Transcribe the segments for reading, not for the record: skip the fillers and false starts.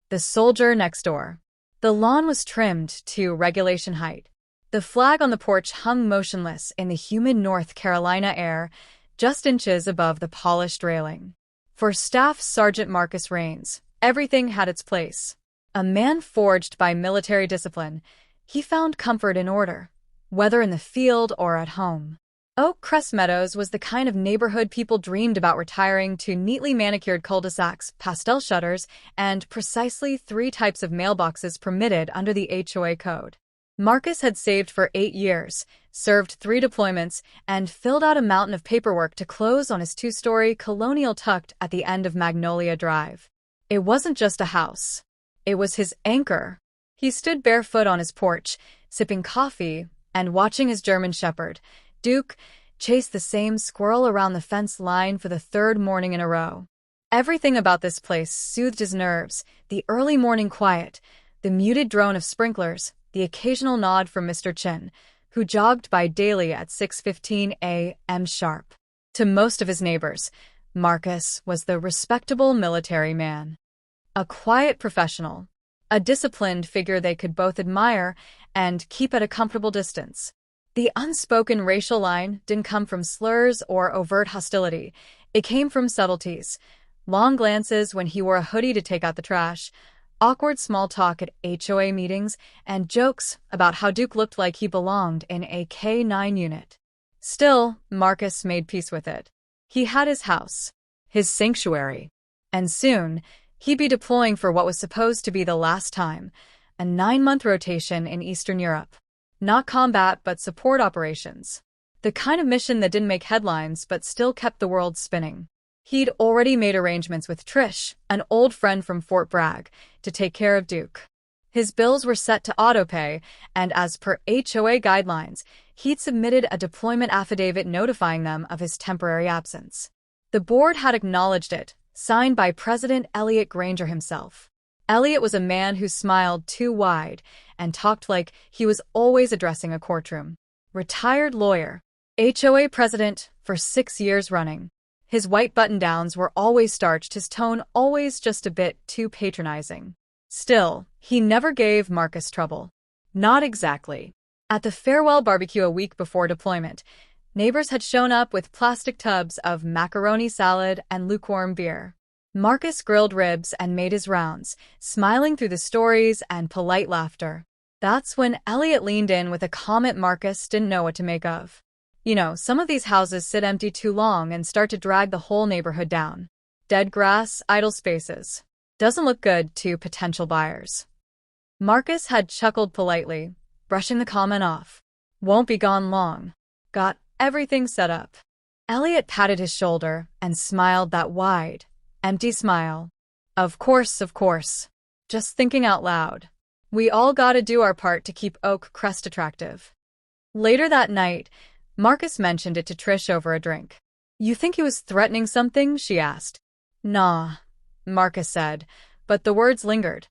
The soldier next door. The lawn was trimmed to regulation height. The flag on the porch hung motionless in the humid North Carolina air, just inches above the polished railing. For Staff Sergeant Marcus Raines, everything had its place. A man forged by military discipline, he found comfort in order, whether in the field or at home. Oak Crest Meadows was the kind of neighborhood people dreamed about retiring to: neatly manicured cul-de-sacs, pastel shutters, and precisely 3 types of mailboxes permitted under the HOA code. Marcus had saved for 8 years, served 3 deployments, and filled out a mountain of paperwork to close on his 2-story colonial tucked at the end of Magnolia Drive. It wasn't just a house. It was his anchor. He stood barefoot on his porch, sipping coffee and watching his German shepherd, Duke, chase the same squirrel around the fence line for the 3rd morning in a row. Everything about this place soothed his nerves: the early morning quiet, the muted drone of sprinklers, the occasional nod from Mr. Chin, who jogged by daily at 6:15 a.m. sharp. To most of his neighbors, Marcus was the respectable military man. A quiet professional, a disciplined figure they could both admire and keep at a comfortable distance. The unspoken racial line didn't come from slurs or overt hostility. It came from subtleties: long glances when he wore a hoodie to take out the trash, awkward small talk at HOA meetings, and jokes about how Duke looked like he belonged in a K-9 unit. Still, Marcus made peace with it. He had his house, his sanctuary, and soon he'd be deploying for what was supposed to be the last time: a 9-month rotation in Eastern Europe. Not combat, but support operations. The kind of mission that didn't make headlines but still kept the world spinning. He'd already made arrangements with Trish, an old friend from Fort Bragg, to take care of Duke. His bills were set to autopay, and as per HOA guidelines, he'd submitted a deployment affidavit notifying them of his temporary absence. The board had acknowledged it, signed by President Elliot Granger himself. Elliot was a man who smiled too wide and talked like he was always addressing a courtroom. Retired lawyer, HOA president for 6 years running. His white button-downs were always starched, his tone always just a bit too patronizing. Still, he never gave Marcus trouble. Not exactly. At the farewell barbecue a week before deployment, neighbors had shown up with plastic tubs of macaroni salad and lukewarm beer. Marcus grilled ribs and made his rounds, smiling through the stories and polite laughter. That's when Elliot leaned in with a comment Marcus didn't know what to make of. You know, some of these houses sit empty too long and start to drag the whole neighborhood down. Dead grass, idle spaces. Doesn't look good to potential buyers. Marcus had chuckled politely, brushing the comment off. Won't be gone long. Got everything set up. Elliot patted his shoulder and smiled that wide, empty smile. Of course, of course. Just thinking out loud. We all gotta do our part to keep Oak Crest attractive. Later that night, Marcus mentioned it to Trish over a drink. You think he was threatening something? She asked. Nah, Marcus said, but the words lingered.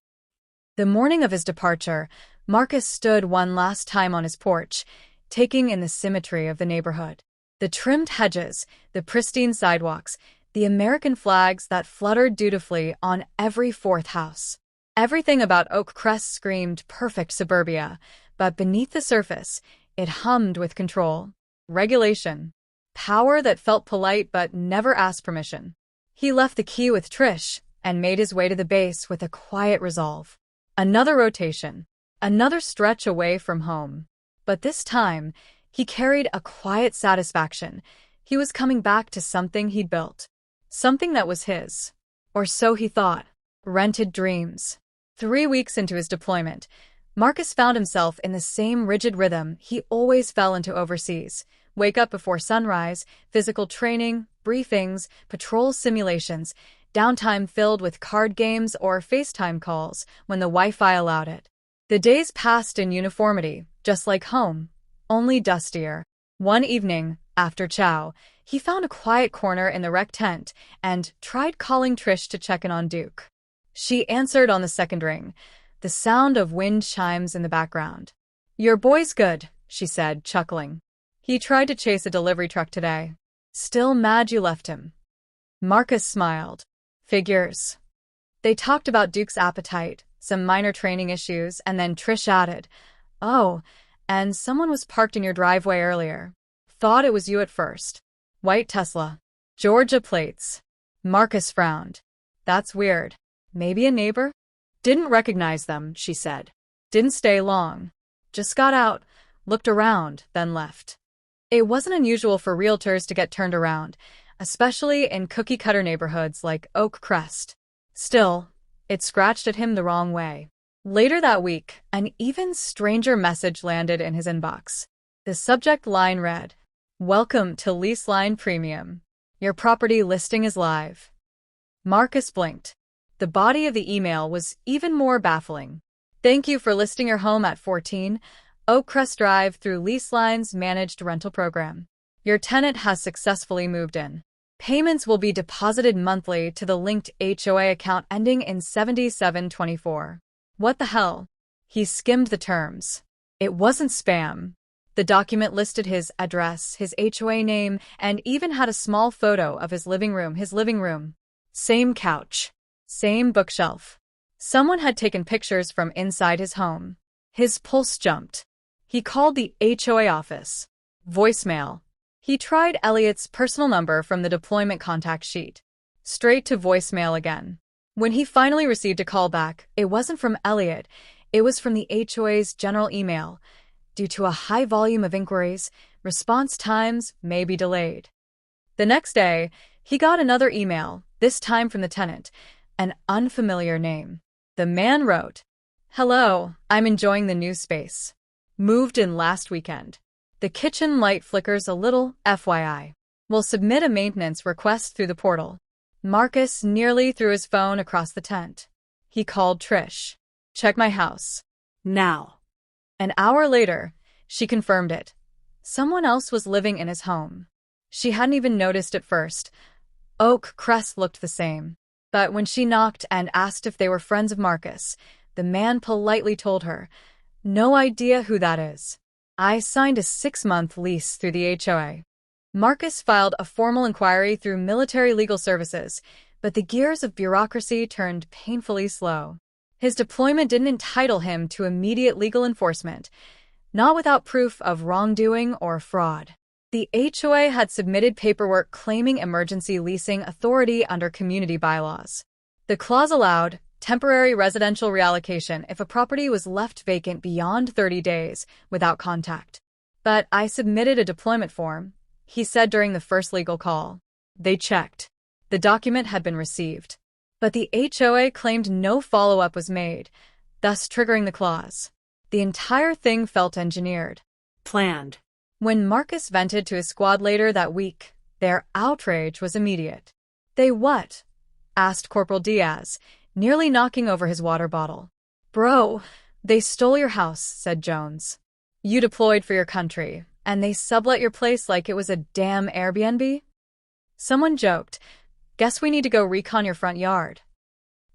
The morning of his departure, Marcus stood one last time on his porch, taking in the symmetry of the neighborhood. The trimmed hedges, the pristine sidewalks, the American flags that fluttered dutifully on every 4th house. Everything about Oak Crest screamed perfect suburbia, but beneath the surface, it hummed with control, regulation, power that felt polite but never asked permission. He left the key with Trish and made his way to the base with a quiet resolve. Another rotation, another stretch away from home. But this time, he carried a quiet satisfaction. He was coming back to something he'd built. Something that was his. Or so he thought. Rented dreams. 3 weeks into his deployment, Marcus found himself in the same rigid rhythm he always fell into overseas. Wake up before sunrise, physical training, briefings, patrol simulations, downtime filled with card games or FaceTime calls when the Wi-Fi allowed it. The days passed in uniformity, just like home, only dustier. One evening, after chow, he found a quiet corner in the rec tent and tried calling Trish to check in on Duke. She answered on the second ring, the sound of wind chimes in the background. Your boy's good, she said, chuckling. He tried to chase a delivery truck today. Still mad you left him. Marcus smiled. Figures. They talked about Duke's appetite, some minor training issues, and then Trish added, "Oh, and someone was parked in your driveway earlier. Thought it was you at first. White Tesla. Georgia plates." Marcus frowned. "That's weird. Maybe a neighbor?" "Didn't recognize them," she said. "Didn't stay long. Just got out, looked around, then left." It wasn't unusual for realtors to get turned around, especially in cookie-cutter neighborhoods like Oak Crest. Still, it scratched at him the wrong way. Later that week, an even stranger message landed in his inbox. The subject line read, "Welcome to Lease Line Premium. Your property listing is live." Marcus blinked. The body of the email was even more baffling. "Thank you for listing your home at 14 Oak Crest Drive through Lease Line's managed rental program. Your tenant has successfully moved in. Payments will be deposited monthly to the linked HOA account ending in 7724. What the hell? He skimmed the terms. It wasn't spam. The document listed his address, his HOA name, and even had a small photo of his living room. Same couch. Same bookshelf. Someone had taken pictures from inside his home. His pulse jumped. He called the HOA office. Voicemail. He tried Elliot's personal number from the deployment contact sheet. Straight to voicemail again. When he finally received a call back, it wasn't from Elliot, it was from the HOA's general email. Due to a high volume of inquiries, response times may be delayed. The next day, he got another email, this time from the tenant, an unfamiliar name. The man wrote, "Hello, I'm enjoying the new space. Moved in last weekend. The kitchen light flickers a little, FYI. Will submit a maintenance request through the portal." Marcus nearly threw his phone across the tent. He called Trish. "Check my house. Now." An hour later, she confirmed it. Someone else was living in his home. She hadn't even noticed at first. Oak Crest looked the same. But when she knocked and asked if they were friends of Marcus, the man politely told her, "No idea who that is. I signed a 6-month lease through the HOA." Marcus filed a formal inquiry through Military Legal Services, but the gears of bureaucracy turned painfully slow. His deployment didn't entitle him to immediate legal enforcement, not without proof of wrongdoing or fraud. The HOA had submitted paperwork claiming emergency leasing authority under community bylaws. The clause allowed temporary residential reallocation if a property was left vacant beyond 30 days without contact. "But I submitted a deployment form," he said during the first legal call. They checked. The document had been received. But the HOA claimed no follow-up was made, thus triggering the clause. The entire thing felt engineered. Planned. When Marcus vented to his squad later that week, their outrage was immediate. "They what?" asked Corporal Diaz, nearly knocking over his water bottle. "Bro, they stole your house," said Jones. "You deployed for your country, and they sublet your place like it was a damn Airbnb?" Someone joked, "Guess we need to go recon your front yard."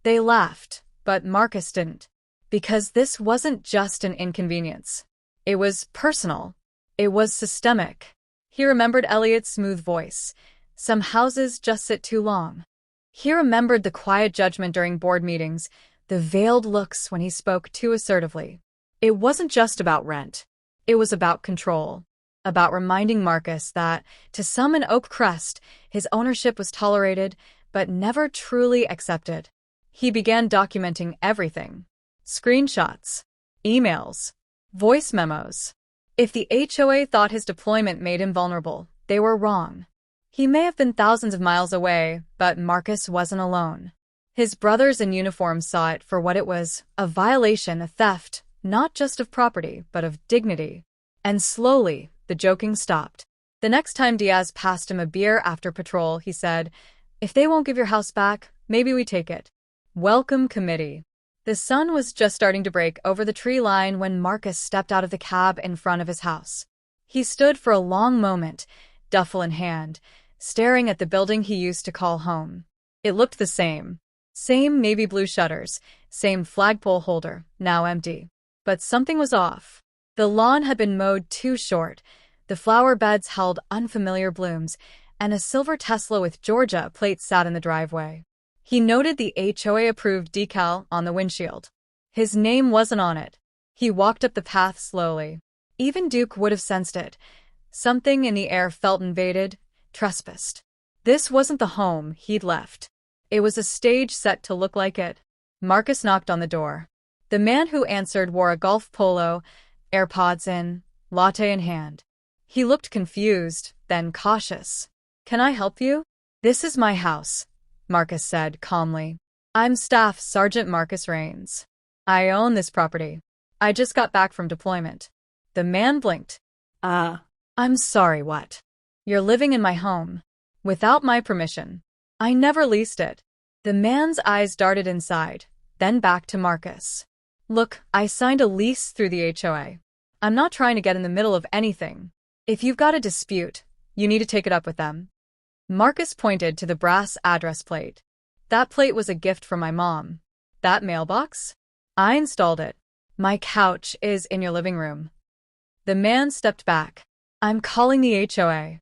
They laughed, but Marcus didn't. Because this wasn't just an inconvenience. It was personal. It was systemic. He remembered Elliot's smooth voice. Some houses just sit too long. He remembered the quiet judgment during board meetings, the veiled looks when he spoke too assertively. It wasn't just about rent. It was about control. About reminding Marcus that, to some in Oak Crest, his ownership was tolerated, but never truly accepted. He began documenting everything. Screenshots, emails, voice memos. If the HOA thought his deployment made him vulnerable, they were wrong. He may have been thousands of miles away, but Marcus wasn't alone. His brothers in uniform saw it for what it was, a violation, a theft, not just of property, but of dignity. And slowly, the joking stopped. The next time Diaz passed him a beer after patrol, he said, "If they won't give your house back, maybe we take it." Welcome committee. The sun was just starting to break over the tree line when Marcus stepped out of the cab in front of his house. He stood for a long moment, duffel in hand, staring at the building he used to call home. It looked the same. Same navy blue shutters, same flagpole holder, now empty. But something was off. The lawn had been mowed too short, the flower beds held unfamiliar blooms, and a silver Tesla with Georgia plates sat in the driveway. He noted the HOA-approved decal on the windshield. His name wasn't on it. He walked up the path slowly. Even Duke would have sensed it. Something in the air felt invaded, trespassed. This wasn't the home he'd left. It was a stage set to look like it. Marcus knocked on the door. The man who answered wore a golf polo, AirPods in, latte in hand. He looked confused, then cautious. "Can I help you?" "This is my house," Marcus said calmly. "I'm Staff Sergeant Marcus Rains. I own this property. I just got back from deployment." The man blinked. I'm sorry, what?" "You're living in my home. Without my permission. I never leased it." The man's eyes darted inside, then back to Marcus. "Look, I signed a lease through the HOA. I'm not trying to get in the middle of anything. If you've got a dispute, you need to take it up with them." Marcus pointed to the brass address plate. "That plate was a gift from my mom." "That mailbox?" "I installed it. My couch is in your living room." The man stepped back. "I'm calling the HOA."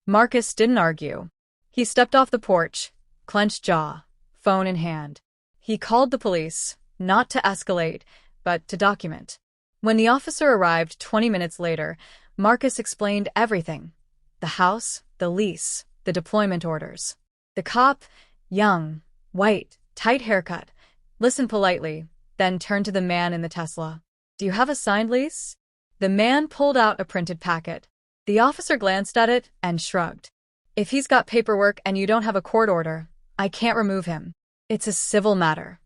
Marcus didn't argue. He stepped off the porch, clenched jaw, phone in hand. He called the police, not to escalate, but to document. When the officer arrived 20 minutes later, Marcus explained everything. The house, the lease, the deployment orders. The cop, young, white, tight haircut, listened politely, then turned to the man in the Tesla. "Do you have a signed lease?" The man pulled out a printed packet. The officer glanced at it and shrugged. "If he's got paperwork and you don't have a court order, I can't remove him. It's a civil matter."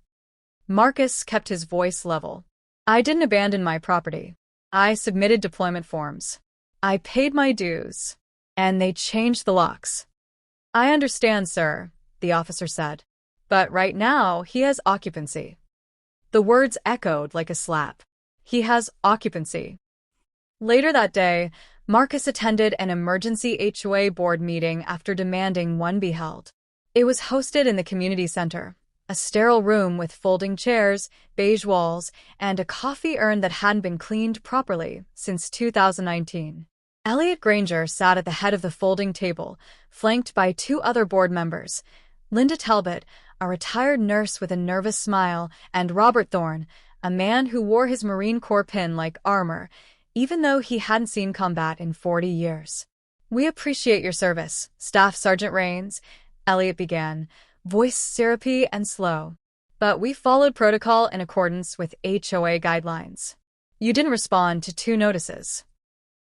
Marcus kept his voice level. "I didn't abandon my property. I submitted deployment forms. I paid my dues. And they changed the locks." "I understand, sir," the officer said. "But right now, he has occupancy." The words echoed like a slap. He has occupancy. Later that day, Marcus attended an emergency HOA board meeting after demanding one be held. It was hosted in the community center, a sterile room with folding chairs, beige walls, and a coffee urn that hadn't been cleaned properly since 2019. Elliot Granger sat at the head of the folding table, flanked by two other board members, Linda Talbot, a retired nurse with a nervous smile, and Robert Thorne, a man who wore his Marine Corps pin like armor, even though he hadn't seen combat in 40 years. "We appreciate your service, Staff Sergeant Rains," Elliot began, voice syrupy and slow. "But we followed protocol in accordance with HOA guidelines. You didn't respond to 2 notices."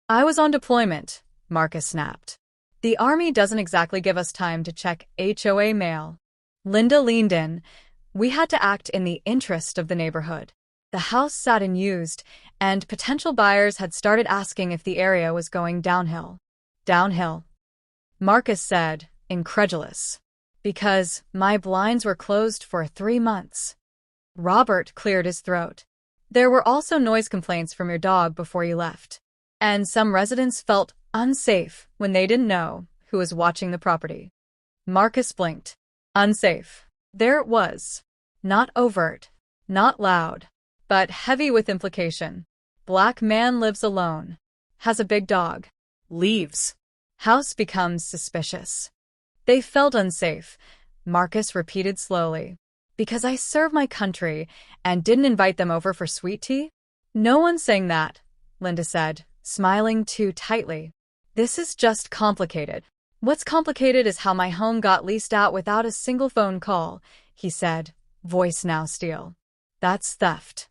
"I was on deployment," Marcus snapped. "The Army doesn't exactly give us time to check HOA mail." Linda leaned in. "We had to act in the interest of the neighborhood. The house sat unused, and potential buyers had started asking if the area was going downhill." "Downhill?" Marcus said, incredulous. "Because my blinds were closed for 3 months." Robert cleared his throat. "There were also noise complaints from your dog before you left. And some residents felt unsafe when they didn't know who was watching the property." Marcus blinked. Unsafe. There it was. Not overt, not loud, but heavy with implication. Black man lives alone. Has a big dog. Leaves. House becomes suspicious. "They felt unsafe," Marcus repeated slowly. "Because I serve my country and didn't invite them over for sweet tea?" "No one's saying that," Linda said, smiling too tightly. "This is just complicated." "What's complicated is how my home got leased out without a single phone call," he said, voice now steel. "That's theft."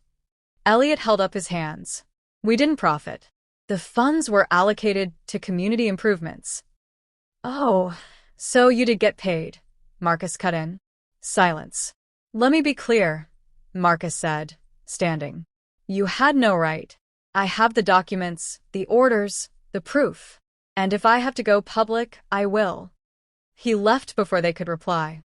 Elliot held up his hands. "We didn't profit. The funds were allocated to community improvements." "Oh, so you did get paid," Marcus cut in. Silence. "Let me be clear," Marcus said, standing. "You had no right. I have the documents, the orders, the proof. And if I have to go public, I will." He left before they could reply.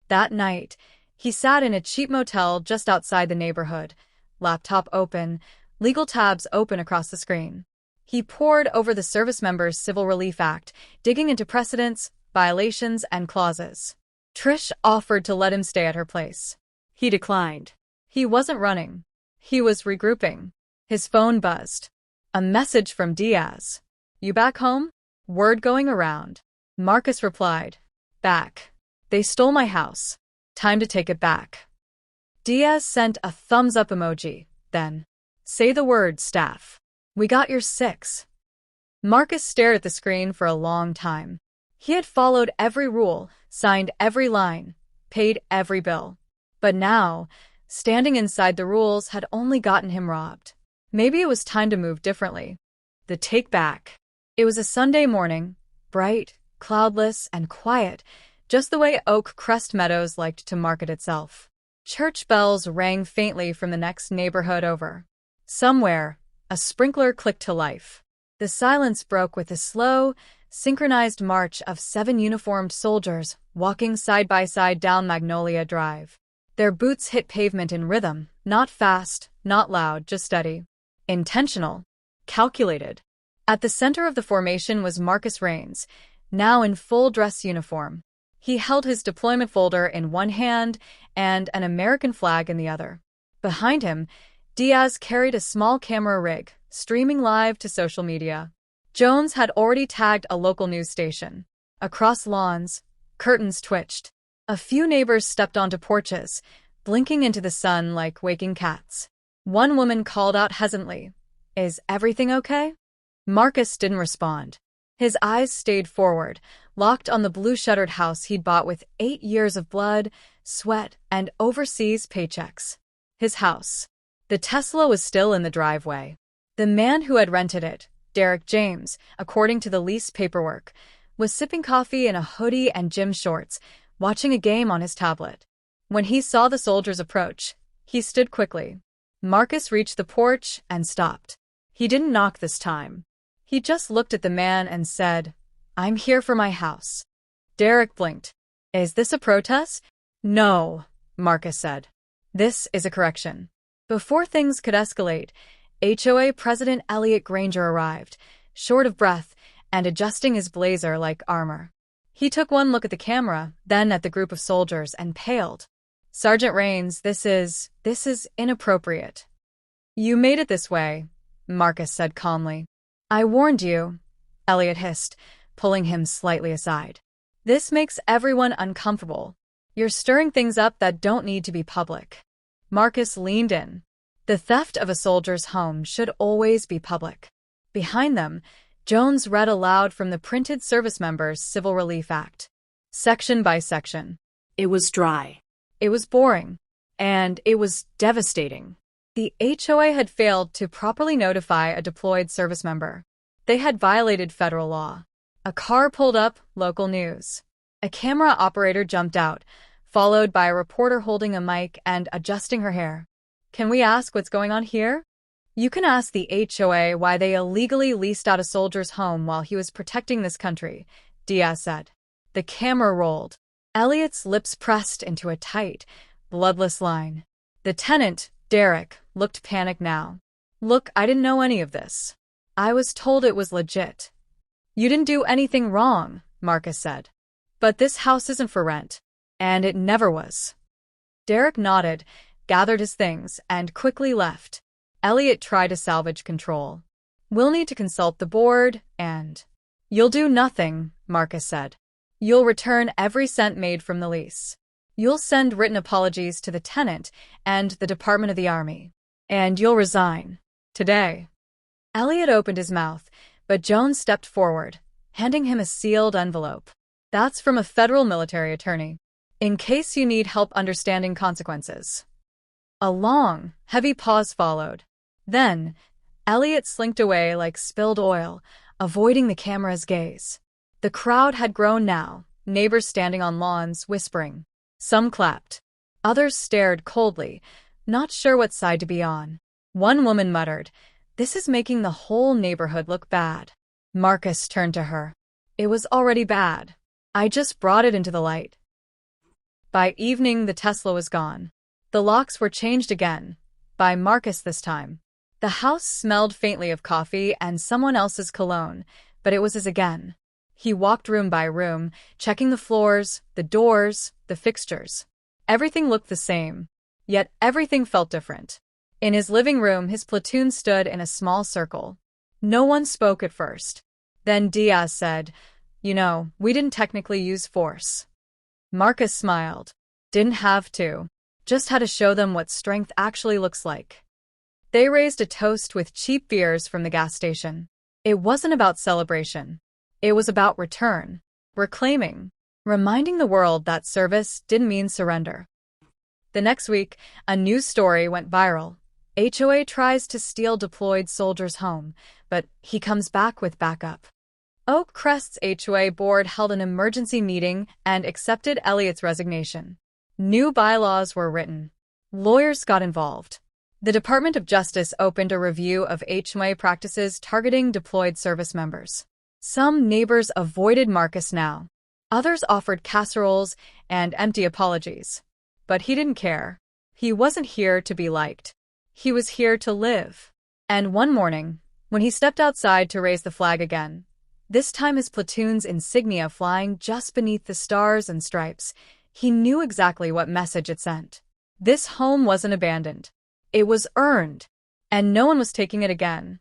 That night, he sat in a cheap motel just outside the neighborhood, laptop open, legal tabs open across the screen. He pored over the Service Members Civil Relief Act, digging into precedents, violations, and clauses. Trish offered to let him stay at her place. He declined. He wasn't running. He was regrouping. His phone buzzed. A message from Diaz. "You back home?" Word going around. Marcus replied. "Back. They stole my house. Time to take it back. Diaz sent a thumbs-up emoji, then, say the word, staff. We got your 6. Marcus stared at the screen for a long time. He had followed every rule, signed every line, paid every bill. But now, standing inside the rules had only gotten him robbed. Maybe it was time to move differently. The take back. It was a Sunday morning, bright, cloudless, and quiet, just the way Oak Crest Meadows liked to market itself. Church bells rang faintly from the next neighborhood over. Somewhere, a sprinkler clicked to life. The silence broke with the slow, synchronized march of 7 uniformed soldiers walking side by side down Magnolia Drive. Their boots hit pavement in rhythm, not fast, not loud, just steady. Intentional. Calculated. At the center of the formation was Marcus Raines, now in full dress uniform. He held his deployment folder in one hand and an American flag in the other. Behind him, Diaz carried a small camera rig, streaming live to social media. Jones had already tagged a local news station. Across lawns, curtains twitched. A few neighbors stepped onto porches, blinking into the sun like waking cats. One woman called out hesitantly, "Is everything okay?" Marcus didn't respond. His eyes stayed forward, locked on the blue-shuttered house he'd bought with 8 years of blood, sweat, and overseas paychecks. His house. The Tesla was still in the driveway. The man who had rented it, Derek James, according to the lease paperwork, was sipping coffee in a hoodie and gym shorts, watching a game on his tablet. When he saw the soldiers approach, he stood quickly. Marcus reached the porch and stopped. He didn't knock this time. He just looked at the man and said, "I'm here for my house." Derek blinked. "Is this a protest?" "No," Marcus said. "This is a correction." Before things could escalate, HOA President Elliot Granger arrived, short of breath and adjusting his blazer like armor. He took one look at the camera, then at the group of soldiers, and paled. "Sergeant Raines, this is inappropriate." "You made it this way," Marcus said calmly. "I warned you," Elliot hissed, pulling him slightly aside. "This makes everyone uncomfortable. You're stirring things up that don't need to be public." Marcus leaned in. The theft of a soldier's home should always be public. Behind them, Jones read aloud from the Printed Service Members Civil Relief Act. Section by section. It was dry. It was boring. And it was devastating. The HOA had failed to properly notify a deployed service member. They had violated federal law. A car pulled up, local news. A camera operator jumped out, followed by a reporter holding a mic and adjusting her hair. "Can we ask what's going on here?" "You can ask the HOA why they illegally leased out a soldier's home while he was protecting this country," Diaz said. The camera rolled. Elliot's lips pressed into a tight, bloodless line. The tenant, Derek, looked panicked now. "Look, I didn't know any of this. I was told it was legit." "You didn't do anything wrong," Marcus said. "But this house isn't for rent. And it never was." Derek nodded, gathered his things, and quickly left. Elliot tried to salvage control. "We'll need to consult the board, and—" "You'll do nothing," Marcus said. "You'll return every cent made from the lease. You'll send written apologies to the tenant and the Department of the Army. And you'll resign. Today." Elliot opened his mouth, but Jones stepped forward, handing him a sealed envelope. "That's from a federal military attorney. In case you need help understanding consequences." A long, heavy pause followed. Then, Elliot slinked away like spilled oil, avoiding the camera's gaze. The crowd had grown now, neighbors standing on lawns, whispering. Some clapped. Others stared coldly, not sure what side to be on. One woman muttered, "This is making the whole neighborhood look bad." Marcus turned to her. "It was already bad. I just brought it into the light." By evening, the Tesla was gone. The locks were changed again, by Marcus this time. The house smelled faintly of coffee and someone else's cologne, but it was his again. He walked room by room, checking the floors, the doors, the fixtures. Everything looked the same, yet everything felt different. In his living room, his platoon stood in a small circle. No one spoke at first. Then Diaz said, "You know, we didn't technically use force." Marcus smiled. Didn't have to. Just had to show them what strength actually looks like. They raised a toast with cheap beers from the gas station. It wasn't about celebration. It was about return, reclaiming, reminding the world that service didn't mean surrender. The next week, a news story went viral. HOA tries to steal deployed soldiers' home, but he comes back with backup. Oak Crest's HOA board held an emergency meeting and accepted Elliot's resignation. New bylaws were written. Lawyers got involved. The Department of Justice opened a review of HOA practices targeting deployed service members. Some neighbors avoided Marcus now. Others offered casseroles and empty apologies. But he didn't care. He wasn't here to be liked. He was here to live. And one morning, when he stepped outside to raise the flag again, this time his platoon's insignia flying just beneath the stars and stripes, he knew exactly what message it sent. This home wasn't abandoned. It was earned, and no one was taking it again.